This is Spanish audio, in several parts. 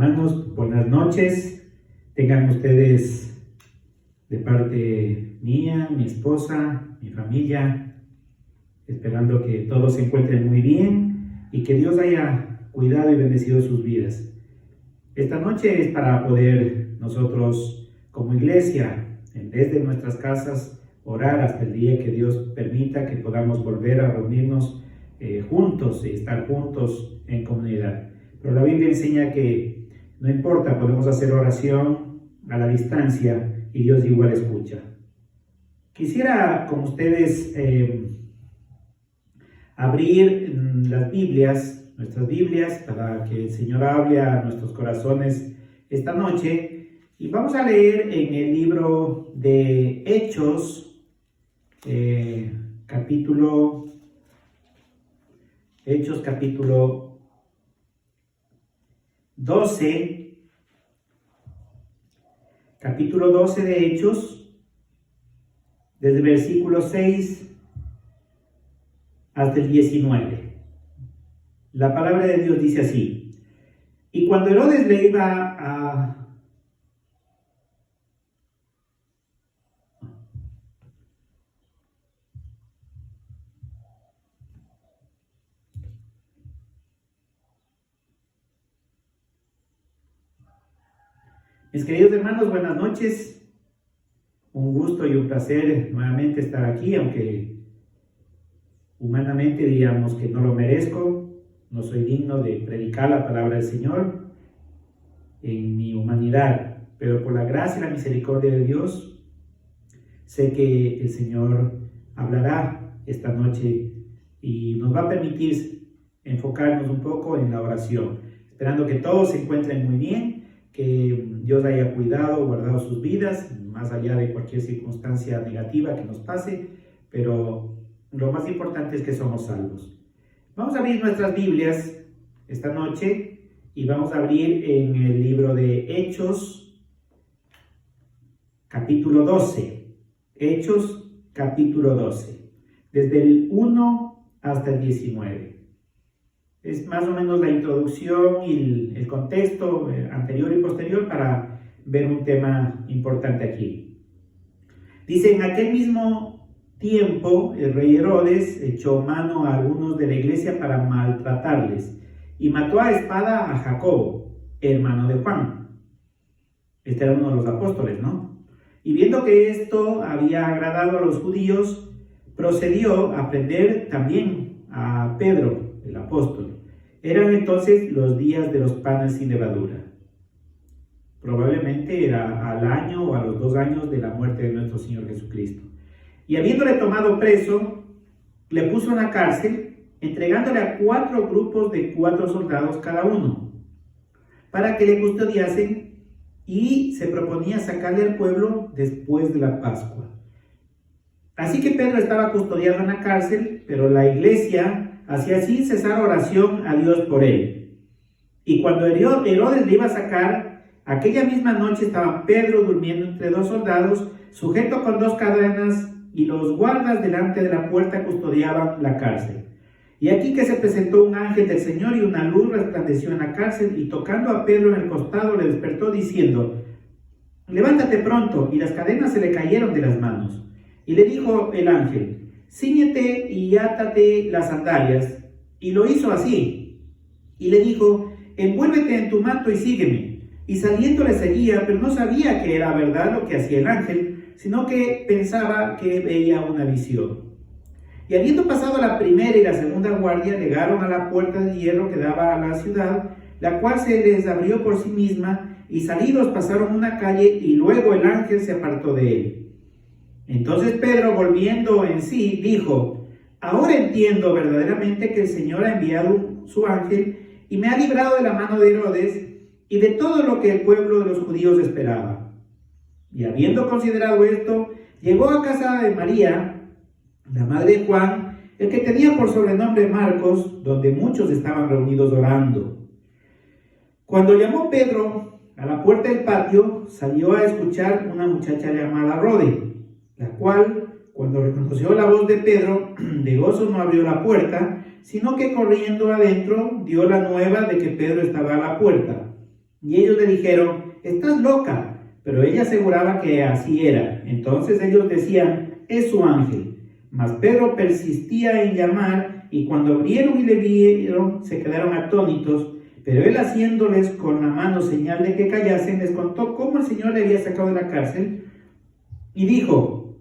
Hermanos, buenas noches. Tengan ustedes de parte mía, mi esposa, mi familia, esperando que todos se encuentren muy bien y que Dios haya cuidado y bendecido sus vidas. Esta noche es para poder nosotros como iglesia, desde nuestras casas, orar hasta el día que Dios permita que podamos volver a reunirnos juntos y estar juntos en comunidad. Pero la Biblia enseña que no importa, podemos hacer oración a la distancia y Dios igual escucha. Quisiera con ustedes abrir las Biblias, nuestras Biblias, para que el Señor hable a nuestros corazones esta noche. Y vamos a leer en el libro de Hechos, capítulo 12, capítulo 12 de Hechos, desde el versículo 6 hasta el 19. La palabra de Dios dice así: y cuando Herodes le iba a Mis queridos hermanos, buenas noches. Un gusto y un placer nuevamente estar aquí, aunque humanamente diríamos que no lo merezco, no soy digno de predicar la palabra del Señor en mi humanidad, pero por la gracia y la misericordia de Dios, sé que el Señor hablará esta noche y nos va a permitir enfocarnos un poco en la oración, esperando que todos se encuentren muy bien, que Dios haya cuidado, guardado sus vidas, más allá de cualquier circunstancia negativa que nos pase, pero lo más importante es que somos salvos. Vamos a abrir nuestras Biblias esta noche y vamos a abrir en el libro de Hechos, capítulo 12. Hechos, capítulo 12, desde el 1 hasta el 19. Es más o menos la introducción y el contexto anterior y posterior para ver un tema importante aquí. Dice: en aquel mismo tiempo el rey Herodes echó mano a algunos de la iglesia para maltratarles y mató a espada a Jacobo, hermano de Juan. Este era uno de los apóstoles, ¿no? Y viendo que esto había agradado a los judíos, procedió a prender también a Pedro, el apóstol. Eran entonces los días de los panes sin levadura. Probablemente era al año o a los 2 años de la muerte de nuestro Señor Jesucristo. Y habiéndole tomado preso, le puso en la cárcel, entregándole a 4 grupos de 4 soldados cada uno, para que le custodiasen, y se proponía sacarle al pueblo después de la Pascua. Así que Pedro estaba custodiado en la cárcel, pero la iglesia hacía sin cesar oración a Dios por él. Y cuando Herodes le iba a sacar, aquella misma noche estaba Pedro durmiendo entre 2 soldados, sujeto con 2 cadenas, y los guardas delante de la puerta custodiaban la cárcel. Y aquí que se presentó un ángel del Señor, y una luz resplandeció en la cárcel, y tocando a Pedro en el costado le despertó diciendo: levántate pronto. Y las cadenas se le cayeron de las manos. Y le dijo el ángel: cíñete y átate las sandalias. Y lo hizo así. Y le dijo: envuélvete en tu manto y sígueme. Y saliendo le seguía, pero no sabía que era verdad lo que hacía el ángel, sino que pensaba que veía una visión. Y habiendo pasado la primera y la segunda guardia, llegaron a la puerta de hierro que daba a la ciudad, la cual se les abrió por sí misma, y salidos pasaron una calle, y luego el ángel se apartó de él. Entonces Pedro, volviendo en sí, dijo: ahora entiendo verdaderamente que el Señor ha enviado su ángel y me ha librado de la mano de Herodes y de todo lo que el pueblo de los judíos esperaba. Y habiendo considerado esto, llegó a casa de María, la madre de Juan, el que tenía por sobrenombre Marcos, donde muchos estaban reunidos orando. Cuando llamó Pedro a la puerta del patio, salió a escuchar una muchacha llamada Rode, la cual, cuando reconoció la voz de Pedro, de gozo no abrió la puerta, sino que corriendo adentro dio la nueva de que Pedro estaba a la puerta. Y ellos le dijeron: estás loca. Pero ella aseguraba que así era. Entonces ellos decían: es su ángel. Mas Pedro persistía en llamar, y cuando abrieron y le vieron, se quedaron atónitos. Pero él, haciéndoles con la mano señal de que callasen, les contó cómo el Señor le había sacado de la cárcel, y dijo: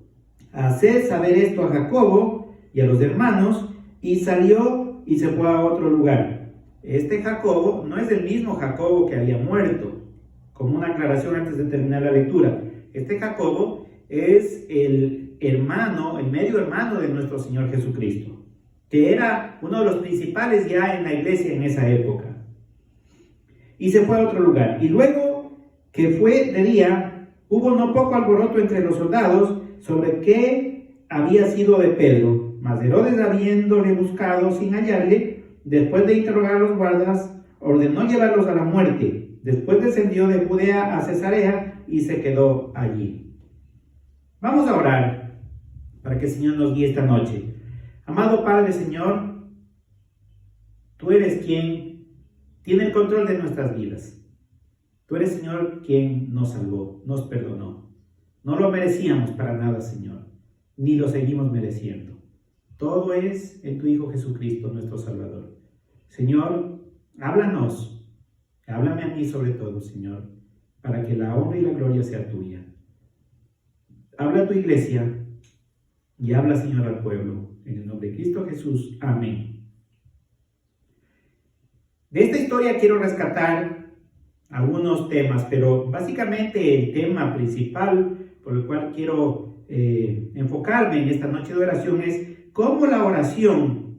haced saber esto a Jacobo y a los hermanos. Y salió y se fue a otro lugar. Este Jacobo no es el mismo Jacobo que había muerto. Como una aclaración antes de terminar la lectura, este Jacobo es el hermano, el medio hermano de nuestro Señor Jesucristo, que era uno de los principales ya en la iglesia en esa época. Y se fue a otro lugar. Y luego que fue de día, hubo no poco alboroto entre los soldados sobre qué había sido de Pedro. Mas Herodes, habiéndole buscado sin hallarle, después de interrogar a los guardas, ordenó llevarlos a la muerte. Después descendió de Judea a Cesarea y se quedó allí. Vamos a orar para que el Señor nos guíe esta noche. Amado Padre, Señor, tú eres quien tiene el control de nuestras vidas. Tú eres, Señor, quien nos salvó, nos perdonó. No lo merecíamos para nada, Señor, ni lo seguimos mereciendo. Todo es en tu Hijo Jesucristo, nuestro Salvador. Señor, háblanos. Háblame a mí sobre todo, Señor, para que la honra y la gloria sea tuya. Habla a tu iglesia y habla, Señor, al pueblo. En el nombre de Cristo Jesús. Amén. De esta historia quiero rescatar algunos temas, pero básicamente el tema principal por el cual quiero enfocarme en esta noche de oración es cómo la oración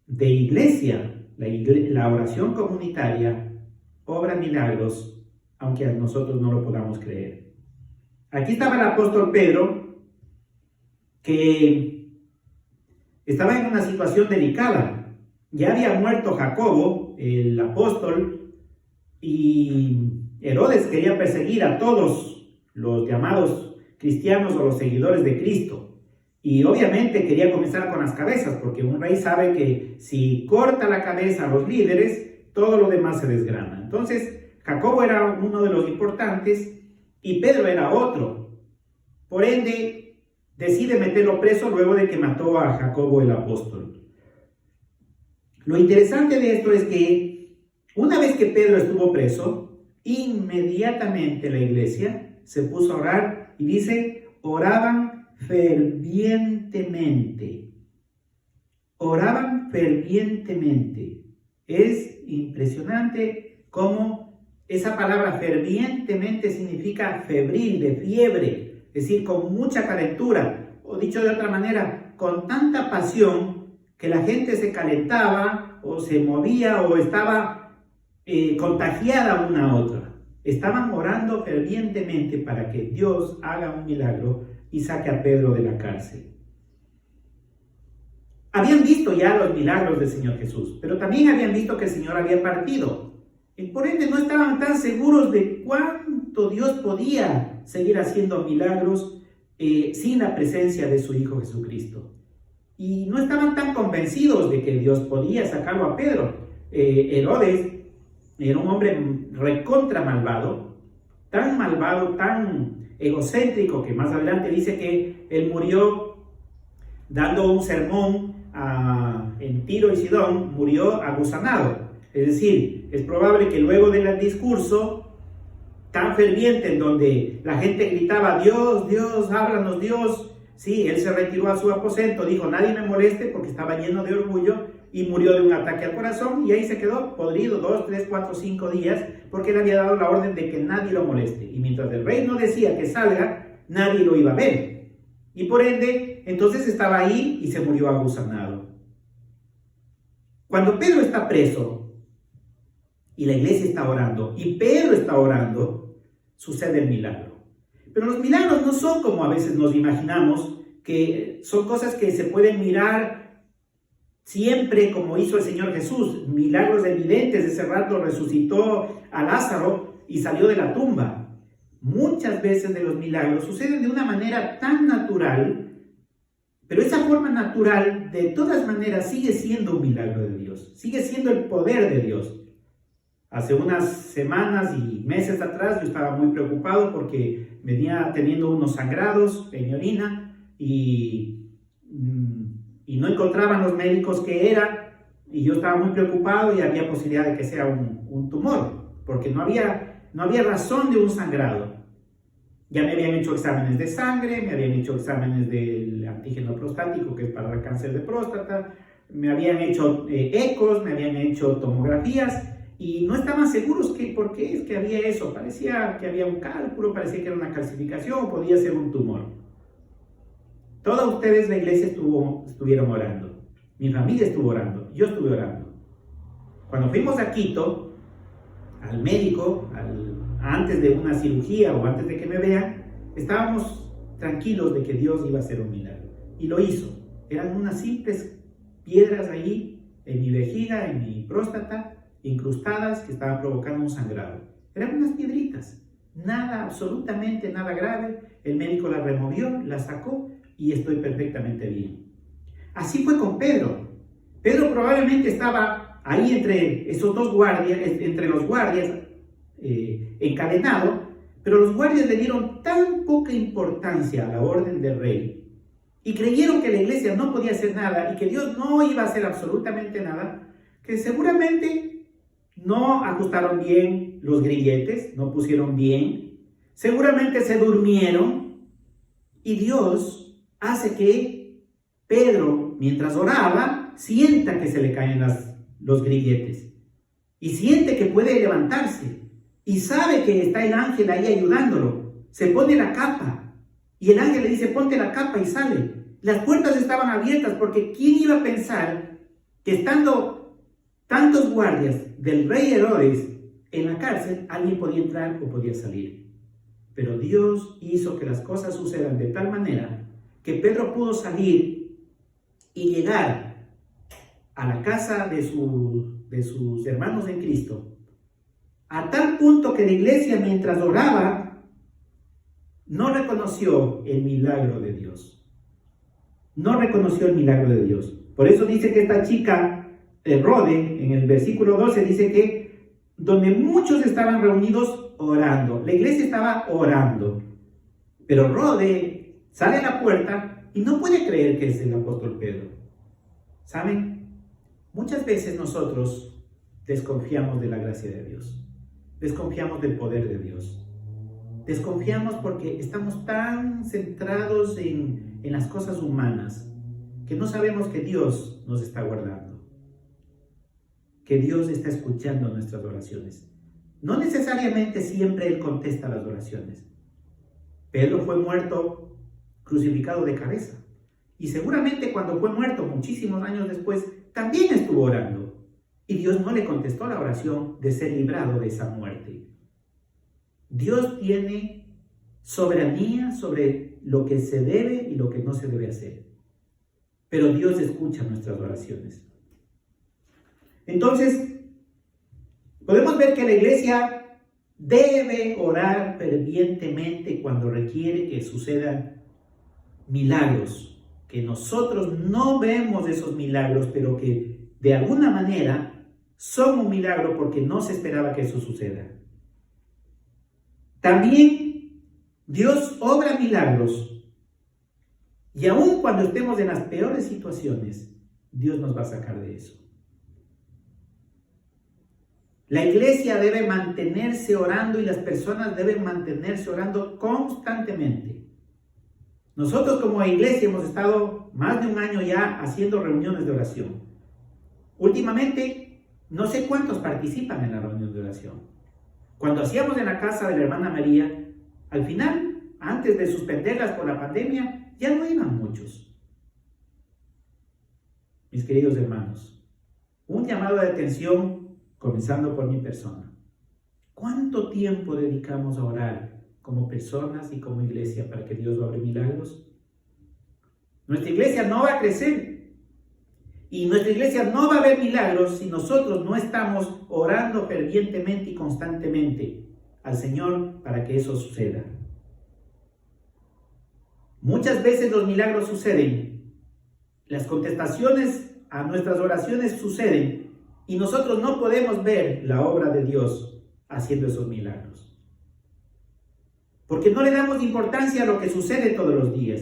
de iglesia, la oración comunitaria, obra milagros, aunque a nosotros no lo podamos creer. Aquí estaba el apóstol Pedro, que estaba en una situación delicada. Ya había muerto Jacobo, el apóstol, y Herodes quería perseguir a todos los llamados cristianos o los seguidores de Cristo. Y obviamente quería comenzar con las cabezas, porque un rey sabe que si corta la cabeza a los líderes, todo lo demás se desgrana. Entonces, Jacobo era uno de los importantes y Pedro era otro. Por ende, decide meterlo preso luego de que mató a Jacobo el apóstol. Lo interesante de esto es que una vez que Pedro estuvo preso, inmediatamente la iglesia se puso a orar y dice, oraban fervientemente. Oraban fervientemente. Es impresionante cómo esa palabra fervientemente significa febril, de fiebre, es decir, con mucha calentura, o dicho de otra manera, con tanta pasión que la gente se calentaba o se movía o estaba contagiada una a otra. Estaban orando fervientemente para que Dios haga un milagro y saque a Pedro de la cárcel. Habían visto ya los milagros del Señor Jesús, pero también habían visto que el Señor había partido. Y por ende no estaban tan seguros de cuánto Dios podía seguir haciendo milagros sin la presencia de su Hijo Jesucristo. Y no estaban tan convencidos de que Dios podía sacarlo a Pedro. Herodes era un hombre recontra malvado, tan egocéntrico, que más adelante dice que él murió dando un sermón en Tiro y Sidón, murió agusanado. Es decir, es probable que luego del discurso tan ferviente en donde la gente gritaba, Dios, Dios, háblanos, Dios, sí, él se retiró a su aposento, dijo, nadie me moleste, porque estaba lleno de orgullo, y murió de un ataque al corazón, y ahí se quedó podrido 2, 3, 4, 5 días, porque él había dado la orden de que nadie lo moleste. Y mientras el rey no decía que salga, nadie lo iba a ver. Y por ende, entonces estaba ahí y se murió agusanado. Cuando Pedro está preso, y la iglesia está orando, y Pedro está orando, sucede el milagro. Pero los milagros no son como a veces nos imaginamos, que son cosas que se pueden mirar siempre como hizo el Señor Jesús. Milagros evidentes, ese rato resucitó a Lázaro y salió de la tumba. Muchas veces de los milagros suceden de una manera tan natural, pero esa forma natural de todas maneras sigue siendo un milagro de Dios, sigue siendo el poder de Dios. Hace unas semanas y meses atrás yo estaba muy preocupado porque venía teniendo unos sangrados en mi orina y no encontraban los médicos qué era, y yo estaba muy preocupado y había posibilidad de que sea un tumor, porque no había razón de un sangrado. Ya me habían hecho exámenes de sangre, me habían hecho exámenes del antígeno prostático, que es para el cáncer de próstata, me habían hecho ecos, me habían hecho tomografías, y no estaban seguros por qué es que había eso. Parecía que había un cálculo, parecía que era una calcificación, podía ser un tumor. Todos ustedes, la iglesia, estuvieron orando. Mi familia estuvo orando, yo estuve orando. Cuando fuimos a Quito, al médico, antes de una cirugía o antes de que me vean, estábamos tranquilos de que Dios iba a hacer un milagro. Y lo hizo. Eran unas simples piedras ahí, en mi vejiga, en mi próstata, incrustadas, que estaban provocando un sangrado. Eran unas piedritas. Nada, absolutamente nada grave. El médico las removió, las sacó y estoy perfectamente bien. Así fue con Pedro. Pedro probablemente estaba ahí entre esos dos guardias, entre los guardias, encadenado, pero los guardias le dieron tan poca importancia a la orden del rey y creyeron que la iglesia no podía hacer nada y que Dios no iba a hacer absolutamente nada, que seguramente no ajustaron bien los grilletes, no pusieron bien, seguramente se durmieron, y Dios hace que Pedro, mientras oraba, sienta que se le caen los grilletes y siente que puede levantarse y sabe que está el ángel ahí ayudándolo. Se pone la capa y el ángel le dice: ponte la capa, y sale. Las puertas estaban abiertas, porque ¿quién iba a pensar que estando tantos guardias del rey Herodes en la cárcel, alguien podía entrar o podía salir? Pero Dios hizo que las cosas sucedan de tal manera que Pedro pudo salir y llegar a la casa de sus hermanos en Cristo, a tal punto que la iglesia, mientras oraba, no reconoció el milagro de Dios. No reconoció el milagro de Dios. Por eso dice que esta chica, Rode, en el versículo 12, dice que donde muchos estaban reunidos orando, la iglesia estaba orando, pero Rode sale a la puerta y no puede creer que es el apóstol Pedro. ¿Saben? Muchas veces nosotros desconfiamos de la gracia de Dios. Desconfiamos del poder de Dios. Desconfiamos porque estamos tan centrados en las cosas humanas que no sabemos que Dios nos está guardando, que Dios está escuchando nuestras oraciones. No necesariamente siempre Él contesta las oraciones. Pedro fue muerto, crucificado de cabeza, y seguramente cuando fue muerto, muchísimos años después, también estuvo orando. Y Dios no le contestó la oración de ser librado de esa muerte. Dios tiene soberanía sobre lo que se debe y lo que no se debe hacer. Pero Dios escucha nuestras oraciones. Entonces, podemos ver que la iglesia debe orar fervientemente cuando requiere que sucedan milagros, que nosotros no vemos esos milagros, pero que de alguna manera son un milagro porque no se esperaba que eso suceda. También Dios obra milagros, y aun cuando estemos en las peores situaciones, Dios nos va a sacar de eso. La iglesia debe mantenerse orando y las personas deben mantenerse orando constantemente. Nosotros como iglesia hemos estado más de un año ya haciendo reuniones de oración. Últimamente, no sé cuántos participan en la reunión de oración. Cuando hacíamos en la casa de la hermana María, al final, antes de suspenderlas por la pandemia, ya no iban muchos. Mis queridos hermanos, un llamado de atención comenzando por mi persona. ¿Cuánto tiempo dedicamos a orar como personas y como iglesia para que Dios obre milagros? Nuestra iglesia no va a crecer. Y nuestra iglesia no va a ver milagros si nosotros no estamos orando fervientemente y constantemente al Señor para que eso suceda. Muchas veces los milagros suceden, las contestaciones a nuestras oraciones suceden, Y nosotros no podemos ver la obra de Dios haciendo esos milagros. Porque no le damos importancia a lo que sucede todos los días.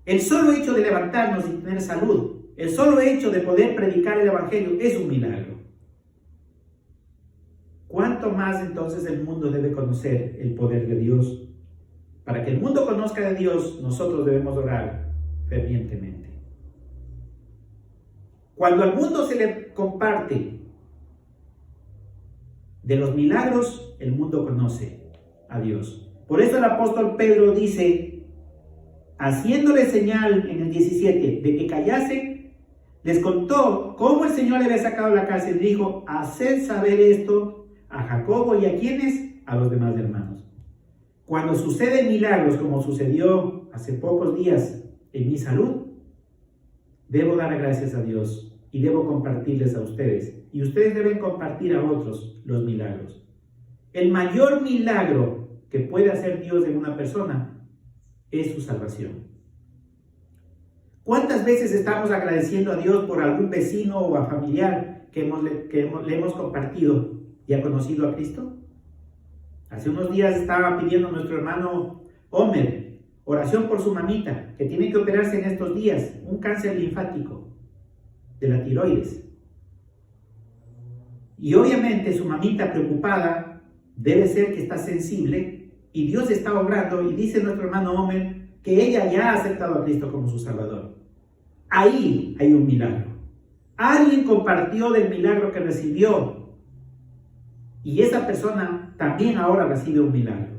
El solo hecho de levantarnos y tener salud, el solo hecho de poder predicar el Evangelio es un milagro. ¿Cuánto más entonces el mundo debe conocer el poder de Dios? Para que el mundo conozca de Dios, nosotros debemos orar fervientemente. Cuando al mundo se le comparte de los milagros, el mundo conoce a Dios. Por eso el apóstol Pedro dice, haciéndole señal en el 17 de que callasen, les contó cómo el Señor le había sacado de la cárcel y dijo, haced saber esto a Jacobo y a quienes, a los demás hermanos. Cuando suceden milagros como sucedió hace pocos días en mi salud, debo dar gracias a Dios y debo compartirles a ustedes. Y ustedes deben compartir a otros los milagros. El mayor milagro que puede hacer Dios en una persona es su salvación. ¿Cuántas veces estamos agradeciendo a Dios por algún vecino o a familiar que le hemos compartido y ha conocido a Cristo? Hace unos días estaba pidiendo a nuestro hermano Homer oración por su mamita, que tiene que operarse en estos días, un cáncer linfático de la tiroides. Y obviamente su mamita preocupada debe ser que está sensible y Dios está obrando y dice nuestro hermano Homer que ella ya ha aceptado a Cristo como su Salvador. Ahí hay un milagro. Alguien compartió del milagro que recibió y esa persona también ahora recibe un milagro.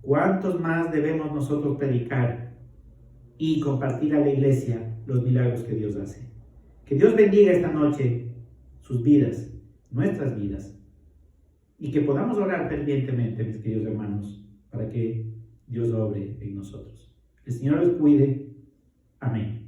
¿Cuántos más debemos nosotros predicar y compartir a la iglesia los milagros que Dios hace? Que Dios bendiga esta noche sus vidas, nuestras vidas, y que podamos orar fervientemente, mis queridos hermanos, para que Dios obre en nosotros. El Señor los cuide. Amén.